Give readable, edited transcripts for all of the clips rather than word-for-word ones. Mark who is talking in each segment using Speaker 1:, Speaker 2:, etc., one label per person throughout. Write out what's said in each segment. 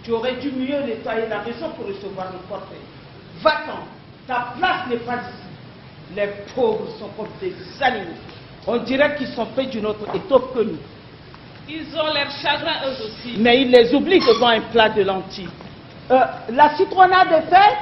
Speaker 1: Tu aurais dû mieux nettoyer la maison pour recevoir le cortège. Va-t'en, ta place n'est pas ici. Les pauvres sont comme des animaux. On dirait qu'ils sont faits d'une autre étoffe que nous.
Speaker 2: Ils ont l'air chagrins eux aussi.
Speaker 1: Mais ils les oublient devant un plat de lentilles. La citronnade est faite?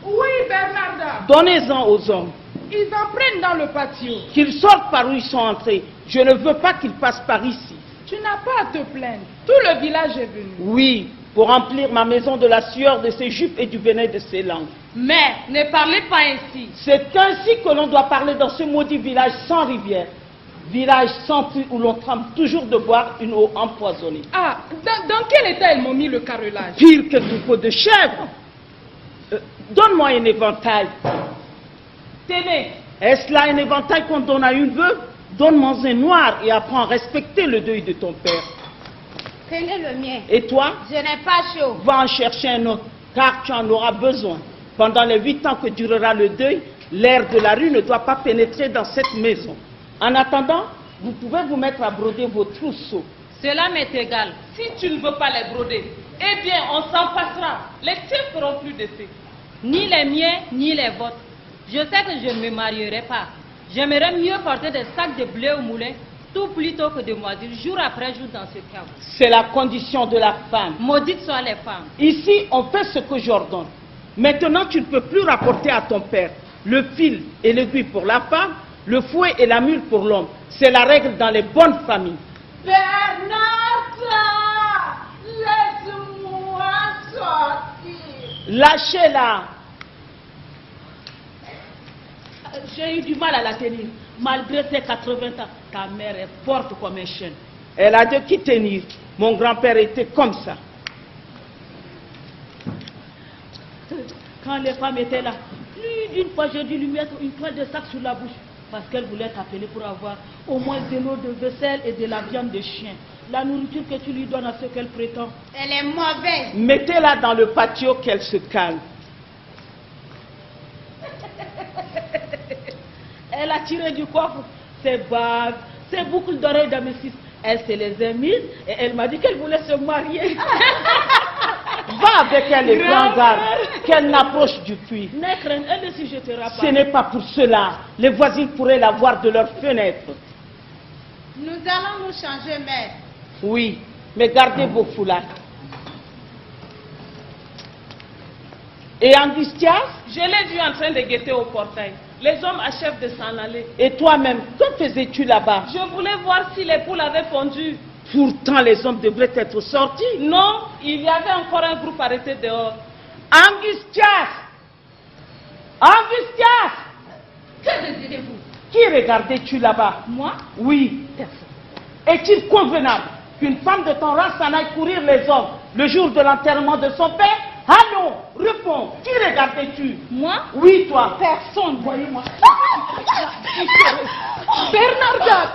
Speaker 3: Oui, Bernarda.
Speaker 1: Donnez-en aux hommes.
Speaker 3: Ils en prennent dans le patio.
Speaker 1: Qu'ils sortent par où ils sont entrés. Je ne veux pas qu'ils passent par ici.
Speaker 3: Tu n'as pas à te plaindre. Tout le village est venu.
Speaker 1: Oui, pour remplir ma maison de la sueur de ses jupes et du venin de ses langues.
Speaker 2: Mais ne parlez pas ainsi.
Speaker 1: C'est ainsi que l'on doit parler dans ce maudit village sans rivière. Village sans puits où l'on trempe toujours de boire une eau empoisonnée.
Speaker 3: Ah, dans quel état ils m'ont mis le carrelage?
Speaker 1: Pire que troupeau de chèvres. Donne-moi un éventail.
Speaker 2: Tenez.
Speaker 1: Est-ce là un éventail qu'on donne à une veuve? Donne-moi un noir et apprends à respecter le deuil de ton père.
Speaker 4: Prenez le mien.
Speaker 1: Et toi?
Speaker 4: Je n'ai pas chaud.
Speaker 1: Va en chercher un autre, car tu en auras besoin. Pendant les 8 ans que durera le deuil, l'air de la rue ne doit pas pénétrer dans cette maison. En attendant, vous pouvez vous mettre à broder vos trousseaux.
Speaker 2: Cela m'est égal. Si tu ne veux pas les broder, eh bien on s'en passera. Les tiens feront plus d'effet.
Speaker 5: Ni les miens, ni les vôtres. Je sais que je ne me marierai pas. J'aimerais mieux porter des sacs de blé au moulin, tout plutôt que de moisir jour après jour dans ce camp.
Speaker 1: C'est la condition de la femme.
Speaker 5: Maudites soient les femmes.
Speaker 1: Ici, on fait ce que j'ordonne. Maintenant, tu ne peux plus rapporter à ton père le fil et l'aiguille pour la femme, le fouet et la mule pour l'homme. C'est la règle dans les bonnes familles.
Speaker 3: Bernarda, laisse-moi sortir.
Speaker 1: Lâchez-la.
Speaker 2: J'ai eu du mal à la tenir. Malgré ses 80 ans, ta mère est forte comme un chêne.
Speaker 1: Elle a de qui tenir. Mon grand-père était comme ça.
Speaker 2: Quand les femmes étaient là, plus d'une fois j'ai dû lui mettre une toile de sac sur la bouche. Parce qu'elle voulait t'appeler pour avoir au moins de l'eau de vaisselle et de la viande de chien. La nourriture que tu lui donnes à ce qu'elle prétend.
Speaker 4: Elle est mauvaise.
Speaker 1: Mettez-la dans le patio qu'elle se calme.
Speaker 2: Elle a tiré du coffre ses bagues, ses boucles d'oreilles d'améthyste. Elle se les a mises et elle m'a dit qu'elle voulait se marier.
Speaker 1: Va avec elle et prends garde qu'elle n'approche du puits.
Speaker 2: N'aie crainte, elle ne s'y jettera pas.
Speaker 1: Ce n'est pas pour cela. Les voisines pourraient la voir de leur fenêtre.
Speaker 4: Nous allons nous changer, mère.
Speaker 1: Oui, mais gardez vos foulards. Et Angustias?
Speaker 2: Je l'ai vu en train de guetter au portail. Les hommes achèvent de s'en aller.
Speaker 1: Et toi-même, que faisais-tu là-bas?
Speaker 2: Je voulais voir si les poules avaient fondu.
Speaker 1: Pourtant, les hommes devraient être sortis.
Speaker 2: Non, il y avait encore un groupe arrêté dehors.
Speaker 1: Angustias! Angustias!
Speaker 2: Que désirez-vous?
Speaker 1: Qui regardais-tu là-bas?
Speaker 2: Moi?
Speaker 1: Oui.
Speaker 2: Personne.
Speaker 1: Est-il convenable qu'une femme de ton rang s'en aille courir les hommes le jour de l'enterrement de son père? Allons, réponds, qui regardais-tu?
Speaker 2: Moi?
Speaker 1: Oui, toi.
Speaker 2: Personne, voyez-moi.
Speaker 3: Bernarda,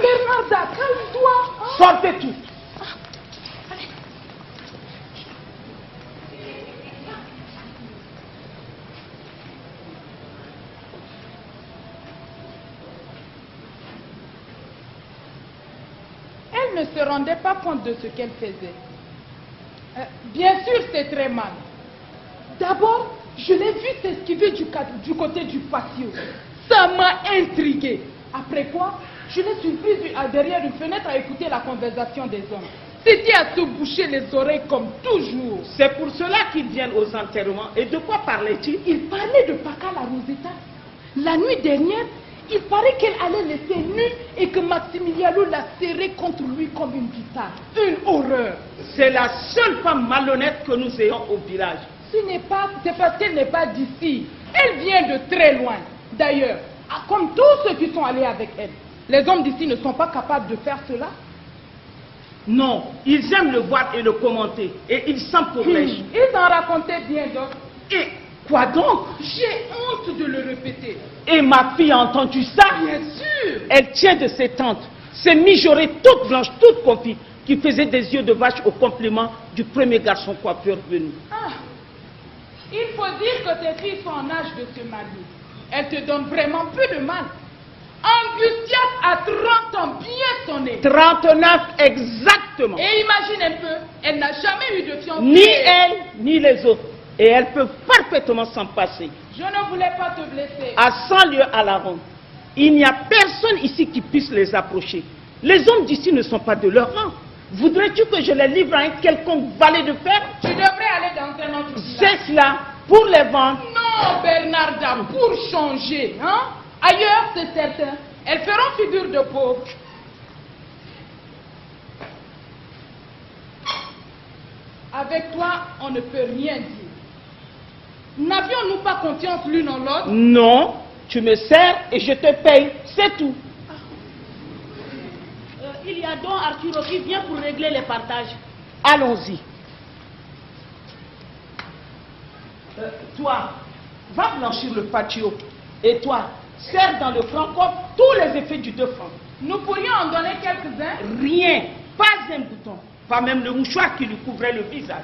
Speaker 3: calme-toi.
Speaker 1: Sortez tous.
Speaker 3: Elle ne se rendait pas compte de ce qu'elle faisait. Bien sûr, c'est très mal. D'abord, je l'ai vu s'esquiver du côté du patio. Ça m'a intrigué. Après quoi, je l'ai surprise derrière une fenêtre à écouter la conversation des hommes. C'était à se boucher les oreilles comme toujours.
Speaker 1: C'est pour cela qu'ils viennent aux enterrements. Et de quoi parlaient-ils?
Speaker 3: Il parlait de Paca la Rosetta. La nuit dernière, il paraît qu'elle allait laisser nue et que Maximiliano l'a serrée contre lui comme une guitare. Une horreur.
Speaker 1: C'est la seule femme malhonnête que nous ayons au village.
Speaker 3: C'est parce qu'elle n'est pas d'ici. Elle vient de très loin. D'ailleurs, comme tous ceux qui sont allés avec elle, les hommes d'ici ne sont pas capables de faire cela.
Speaker 1: Non, ils aiment le voir et le commenter. Et ils s'en pourrissent.
Speaker 3: Ils en racontaient bien d'autres.
Speaker 1: Et quoi donc?
Speaker 3: J'ai honte de le répéter.
Speaker 1: Et ma fille a entendu ça?
Speaker 3: Bien sûr.
Speaker 1: Elle tient de ses tantes, ces mijaurées toutes blanches, toutes confites, qui faisaient des yeux de vache au compliment du premier garçon coiffeur venu.
Speaker 3: Ah, il faut dire que tes filles sont en âge de se marier. Elles te donnent vraiment peu de mal. Angustias a 30 ans, bien sonné.
Speaker 1: 39 exactement.
Speaker 3: Et imagine un peu, elle n'a jamais eu de fiancé.
Speaker 1: Ni elle, ni les autres. Et elle peut parfaitement s'en passer.
Speaker 3: Je ne voulais pas te blesser.
Speaker 1: À 100 lieues à la ronde, il n'y a personne ici qui puisse les approcher. Les hommes d'ici ne sont pas de leur rang. Voudrais-tu que je les livre à un quelconque valet de fer?
Speaker 3: Tu devrais aller dans un autre village.
Speaker 1: C'est cela, pour les vendre.
Speaker 3: Non, Bernarda, pour changer. Hein? Ailleurs, c'est certain, elles feront figure de pauvres. Avec toi, on ne peut rien dire. N'avions-nous pas confiance l'une en l'autre?
Speaker 1: Non, tu me sers et je te paye, c'est tout.
Speaker 2: Il y a donc Arturo qui vient pour régler les partages.
Speaker 1: Allons-y. Toi, va blanchir le patio. Et toi, sers dans le grand coffre tous les effets du 2 francs.
Speaker 3: Nous pourrions en donner quelques-uns.
Speaker 1: Rien, pas un bouton, pas même le mouchoir qui lui couvrait le visage.